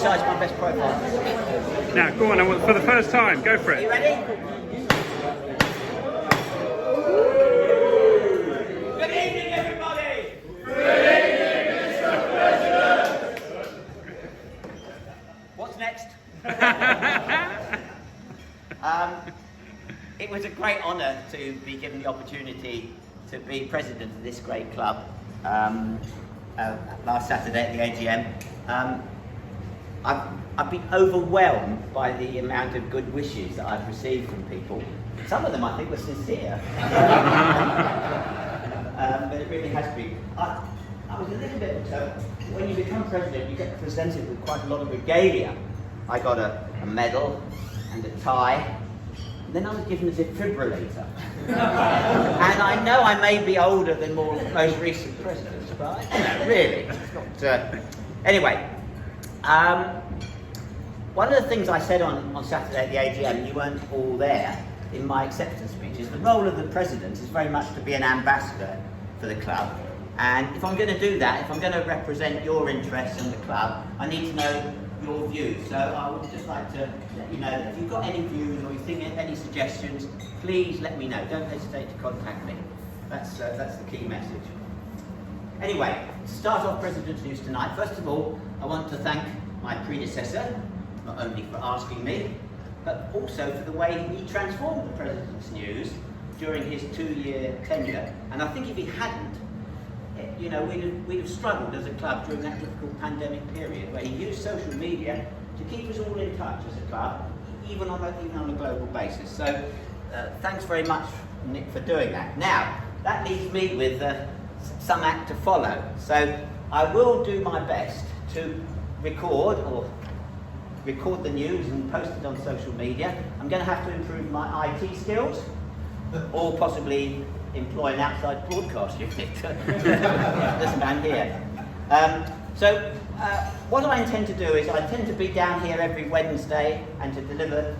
emphasise my best profile. Now, go on, for the first time, go for Are you it. ready? Good evening, everybody! Good evening, Mr. President! What's next? It was a great honour to be given the opportunity to be president of this great club last Saturday at the AGM. I've been overwhelmed by the amount of good wishes that I've received from people. Some of them I think were sincere. But it really has been. I was a little bit, when you become president, you get presented with quite a lot of regalia. I got a medal and a tie. And then I was given a defibrillator. And I know I may be older than most recent presidents, but really, it's not. Anyway, one of the things I said on Saturday at the AGM, you weren't all there, in my acceptance speech, is the role of the president is very much to be an ambassador for the club. And if I'm going to do that, if I'm going to represent your interests in the club, I need to know your views. So I would just like to let you know that if you've got any views or you think any suggestions, please let me know. Don't hesitate to contact me. That's the key message. Anyway, to start off President's News tonight, first of all, I want to thank my predecessor, not only for asking me, but also for the way he transformed the President's News during his 2-year tenure. And I think if he hadn't, you know, we'd have struggled as a club during that difficult pandemic period, where he used social media to keep us all in touch as a club, even on a global basis. So thanks very much, Nick, for doing that. Now, that leaves me with some act to follow. So I will do my best to record the news and post it on social media. I'm going to have to improve my IT skills, or possibly employ an outside broadcast unit, this man here. So what I intend to do is I intend to be down here every Wednesday and to deliver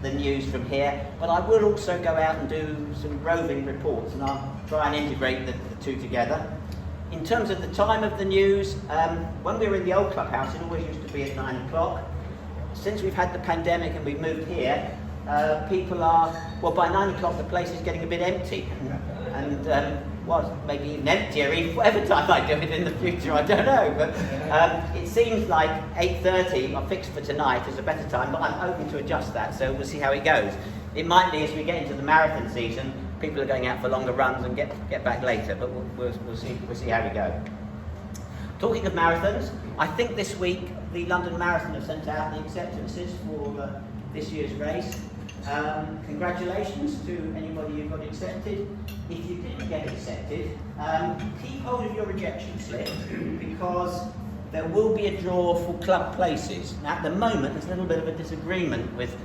the news from here, but I will also go out and do some roving reports, and I'll try and integrate the two together. In terms of the time of the news, when we were in the old clubhouse, it always used to be at 9 o'clock. Since we've had the pandemic and we've moved here, people are, well, by 9 o'clock the place is getting a bit empty. And, well, maybe even emptier whatever time I do it in the future, I don't know. But it seems like 8:30, I'm fixed for tonight, is a better time, but I'm open to adjust that, so we'll see how it goes. It might be as we get into the marathon season, people are going out for longer runs and get back later, but we'll see how we go. Talking of marathons, I think this week the London Marathon have sent out the acceptances for this year's race. Congratulations to anybody who got accepted. If you didn't get accepted, keep hold of your rejection slip, because there will be a draw for club places. Now, at the moment, there's a little bit of a disagreement with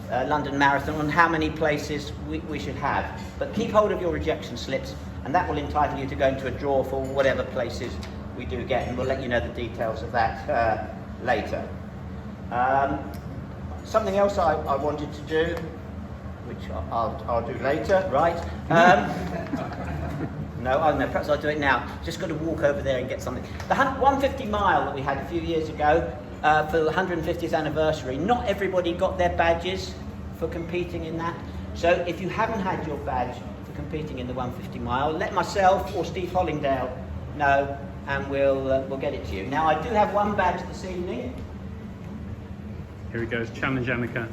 London Marathon on how many places we should have. But keep hold of your rejection slips, and that will entitle you to go into a draw for whatever places we do get, and we'll let you know the details of that later. Something else I wanted to do, which I'll do later, right? No, perhaps I'll do it now. Just got to walk over there and get something. The 150 mile that we had a few years ago for the 150th anniversary, not everybody got their badges for competing in that. So if you haven't had your badge for competing in the 150 mile, let myself or Steve Hollingdale know, and we'll get it to you. Now, I do have one badge this evening. Here he goes, challenge Annika.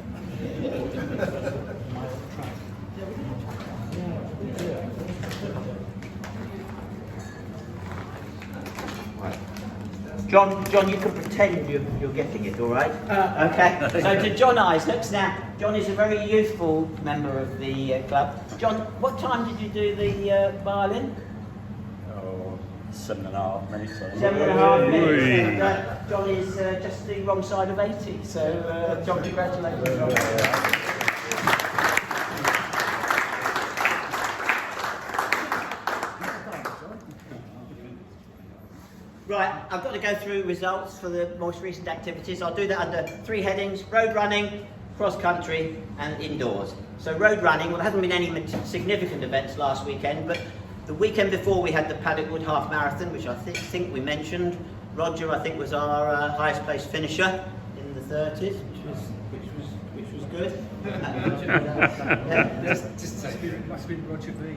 John, you can pretend you're getting it, all right? Okay. So to John Isaacs. Now, John is a very youthful member of the club. John, what time did you do the violin? 7.5 minutes. 7.5 minutes. And, John is just the wrong side of 80. So, John, congratulations. Right, I've got to go through results for the most recent activities. I'll do that under 3 headings: road running, cross country and indoors. So road running, well, there hasn't been any significant events last weekend, but the weekend before we had the Paddock Wood Half Marathon, which I think we mentioned. Roger, I think, was our highest placed finisher. 30s, which was good. Must have been Roger V.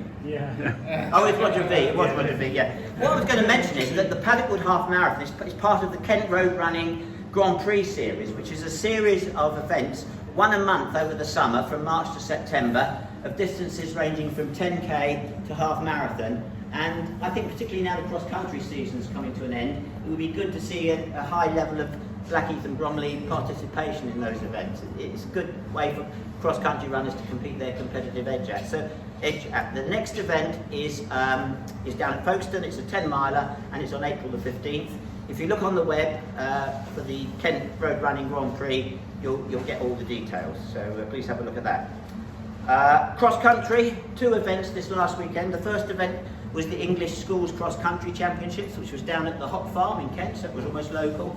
Oh, it's Roger V. It was Roger V. Yeah. What I was going to mention is that the Paddockwood Half Marathon is part of the Kent Road Running Grand Prix series, which is a series of events, one a month over the summer from March to September, of distances ranging from 10k to half marathon. And I think particularly now the cross-country season is coming to an end, it would be good to see a high level of Blackheath and Bromley participation in those events. It's a good way for cross-country runners to compete their competitive edge at. So the next event is down at Folkestone. It's a 10-miler and it's on April the 15th. If you look on the web for the Kent Road Running Grand Prix, you'll get all the details. So please have a look at that. Cross-country, 2 events this last weekend. The first event was the English Schools Cross-Country Championships, which was down at the Hop Farm in Kent, so it was almost local.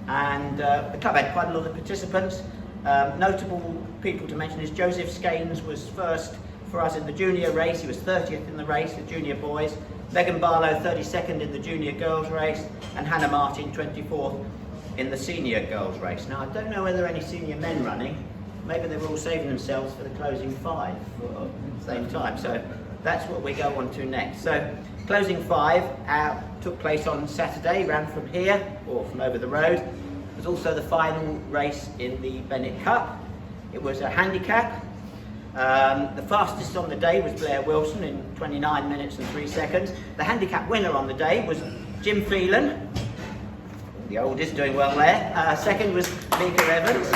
And the club had quite a lot of participants. Notable people to mention is Joseph Scaines was first for us in the junior race. He was 30th in the race, the junior boys. Megan Barlow 32nd in the junior girls race, and Hannah Martin 24th in the senior girls race. Now I don't know whether any senior men running, maybe they were all saving themselves for the closing 5 at the same time. So that's what we go on to next. So closing 5 took place on Saturday, ran from here or from over the road. It was also the final race in the Bennett Cup. It was a handicap. The fastest on the day was Blair Wilson in 29 minutes and 3 seconds. The handicap winner on the day was Jim Phelan, the oldest, doing well there. Second was Mika Evans.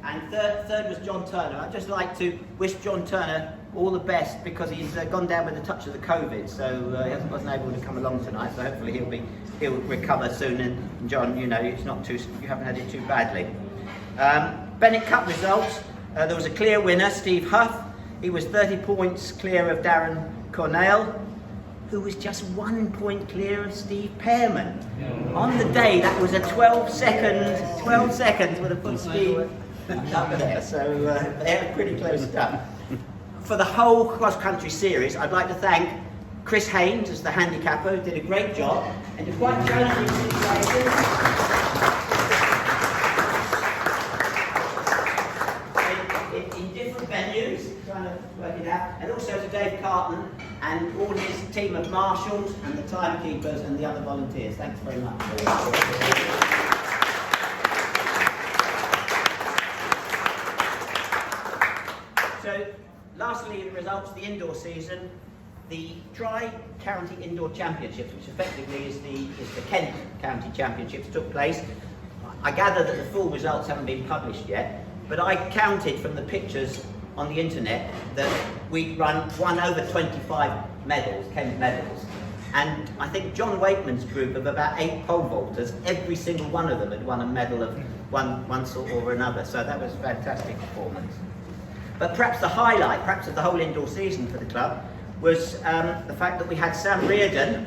And third was John Turner. I'd just like to wish John Turner all the best because he's gone down with a touch of the COVID, so he wasn't able to come along tonight. So hopefully he'll recover soon. And John, you know, you haven't had it too badly. Bennett Cup results. There was a clear winner, Steve Huff. He was 30 points clear of Darren Cornell, who was just 1 point clear of Steve Pearman. On the day, that was a 12 seconds would have put Steve up there. So they're pretty close stuff. For the whole cross-country series, I'd like to thank Chris Haynes as the handicapper, who did a great job and a quite challenging situation. In different venues, trying to work it out, and also to Dave Carton and all his team of marshals and the timekeepers and the other volunteers. Thanks very much. So, lastly, the results, the indoor season, the Tri-County Indoor Championships, which effectively is the Kent County Championships, took place. I gather that the full results haven't been published yet, but I counted from the pictures on the internet that we'd won over 25 medals, Kent medals. And I think John Wakeman's group of about 8 pole vaulters, every single one of them had won a medal of one sort or another. So that was a fantastic performance. But perhaps the highlight, perhaps of the whole indoor season for the club, was the fact that we had Sam Reardon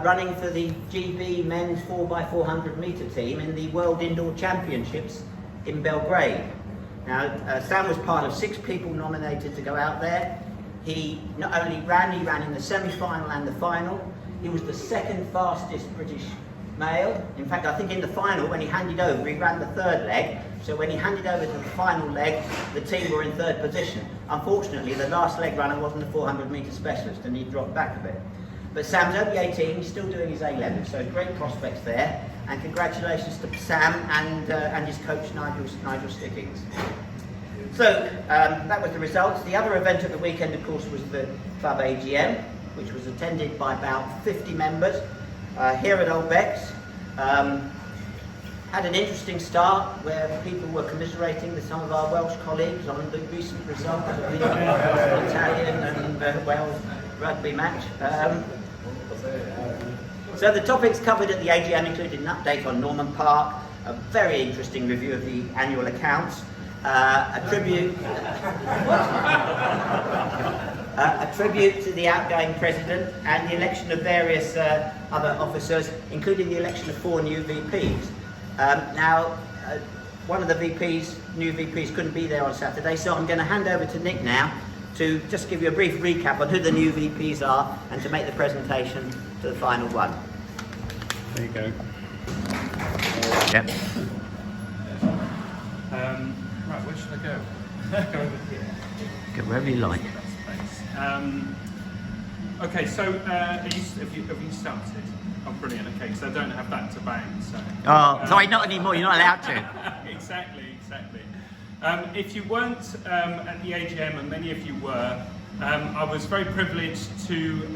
running for the GB men's 4x400 metre team in the World Indoor Championships in Belgrade. Now, Sam was part of 6 people nominated to go out there. He not only ran, he ran in the semi-final and the final. He was the 2nd fastest British male. In fact, I think in the final, when he handed over, he ran the 3rd leg. So when he handed over to the final leg, the team were in 3rd position. Unfortunately, the last leg runner wasn't a 400 metre specialist and he dropped back a bit. But Sam's only 18, he's still doing his A-level, so great prospects there. And congratulations to Sam and his coach, Nigel Stickings. So that was the results. The other event of the weekend, of course, was the club AGM, which was attended by about 50 members here at Old Beccs. Had an interesting start where people were commiserating with some of our Welsh colleagues on the recent results of the Italian and Wales rugby match. So the topics covered at the AGM included an update on Norman Park, a very interesting review of the annual accounts, a tribute to the outgoing president, and the election of various other officers, including the election of 4 new VPs. Now, one of the new VPs couldn't be there on Saturday, so I'm going to hand over to Nick now to just give you a brief recap on who the new VPs are and to make the presentation to the final one. There you go. Yep. Right, where should I go? Go over here. Go wherever you like. Okay, so have you started? Oh, brilliant. Okay, so I don't have that to bang. So. Oh, sorry, not anymore. You're not allowed to. Exactly. If you weren't at the AGM, and many of you were, I was very privileged to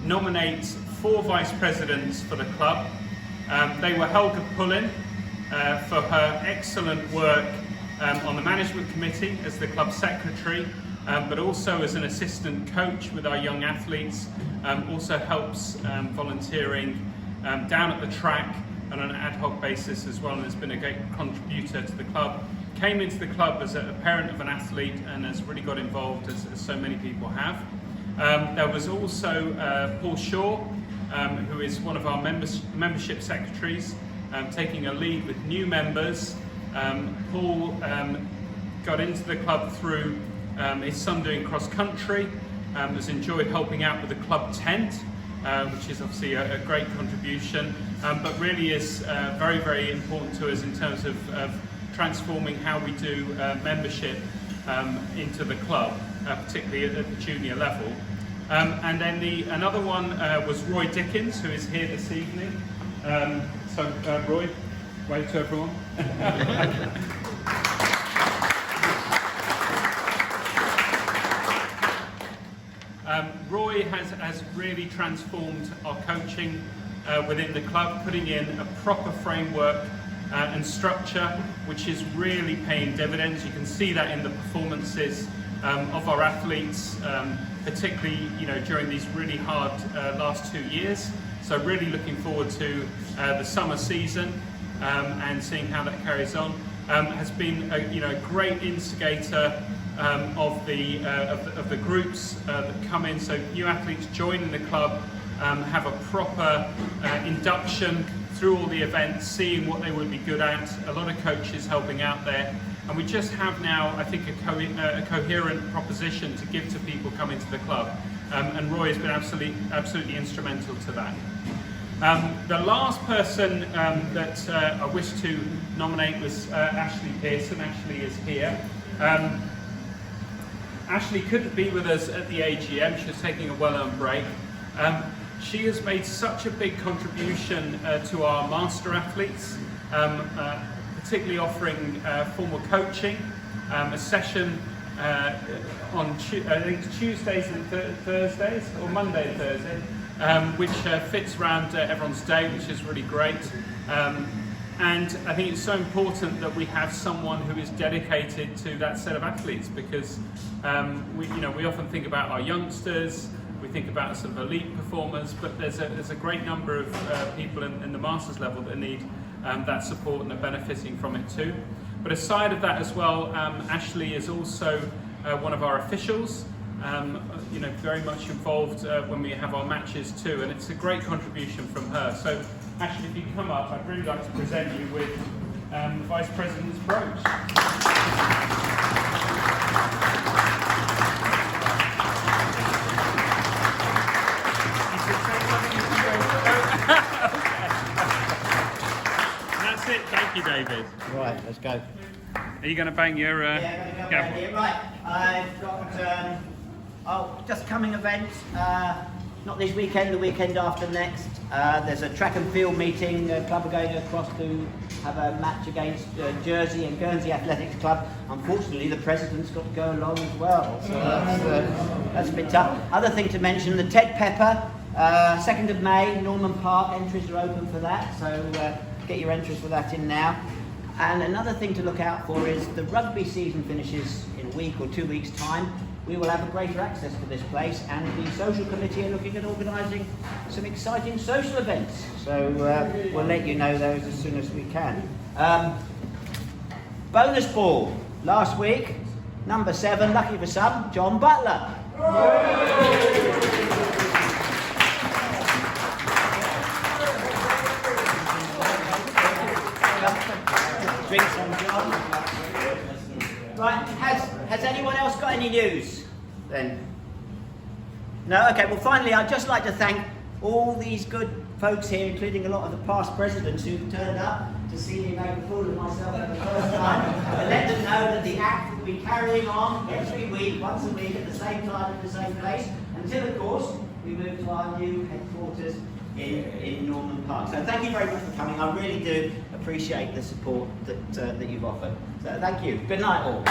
nominate 4 vice presidents for the club. They were Helga Pullin for her excellent work on the management committee as the club secretary, but also as an assistant coach with our young athletes, also helps volunteering down at the track on an ad hoc basis as well, and has been a great contributor to the club. Came into the club as a parent of an athlete and has really got involved as so many people have. There was also Paul Shaw, who is one of our membership secretaries, taking a lead with new members. Paul got into the club through his son doing cross country, has enjoyed helping out with the club tent, which is obviously a great contribution, but really is very, very important to us in terms of transforming how we do membership into the club, particularly at the junior level. And then another one was Roy Dickens, who is here this evening. Roy, wave to everyone. Roy has really transformed our coaching within the club, putting in a proper framework and structure, which is really paying dividends. You can see that in the performances of our athletes, particularly during these really hard last 2 years. So really looking forward to the summer season and seeing how that carries on. Has been a great instigator of the groups that come in. So new athletes joining the club have a proper induction through all the events, seeing what they would be good at. A lot of coaches helping out there, and we just have now, I think, a coherent proposition to give to people coming to the club. And Roy has been absolutely instrumental to that. The last person that I wish to nominate was Ashley Pearson. Ashley is here. Ashley couldn't be with us at the AGM. She was taking a well-earned break. She has made such a big contribution to our master athletes, particularly offering formal coaching, a session on I think Tuesdays and Thursdays, or Monday and Thursday, which fits around everyone's day, which is really great. And I think it's so important that we have someone who is dedicated to that set of athletes, because we often think about our youngsters, we think about sort of elite performers, but there's a great number of people in the masters level that need that support and are benefiting from it too. But aside of that as well, Ashley is also one of our officials, very much involved when we have our matches too, and it's a great contribution from her. So Ashley, if you come up, I'd really like to present you with the Vice President's brooch. That's it, thank you, David. Right, let's go. Are you going to bang your gavel? Here. Right, I've got just coming events. Not this weekend, the weekend after next. There's a track and field meeting. Club are going across to have a match against Jersey and Guernsey Athletics Club. Unfortunately, the president's got to go along as well, so that's a bit tough. Other thing to mention: the Ted Pepper, 2nd of May, Norman Park. Entries are open for that, so get your entries for that in now. And another thing to look out for is the rugby season finishes in a week or 2 weeks' time. We will have a greater access to this place, and the social committee are looking at organising some exciting social events. So we'll let you know those as soon as we can. Bonus ball last week, number 7, lucky for some, John Butler. Drinks on John. Right, has anyone else got any news then? No? Okay, well finally I'd just like to thank all these good folks here, including a lot of the past presidents who've turned up to see me make a fool of myself for the first time, and let them know that the act will be carrying on every week, once a week, at the same time, at the same place, until, of course, we move to our new headquarters in Norman Park. So thank you very much for coming. I really do appreciate the support that you've offered. So thank you. Good night all.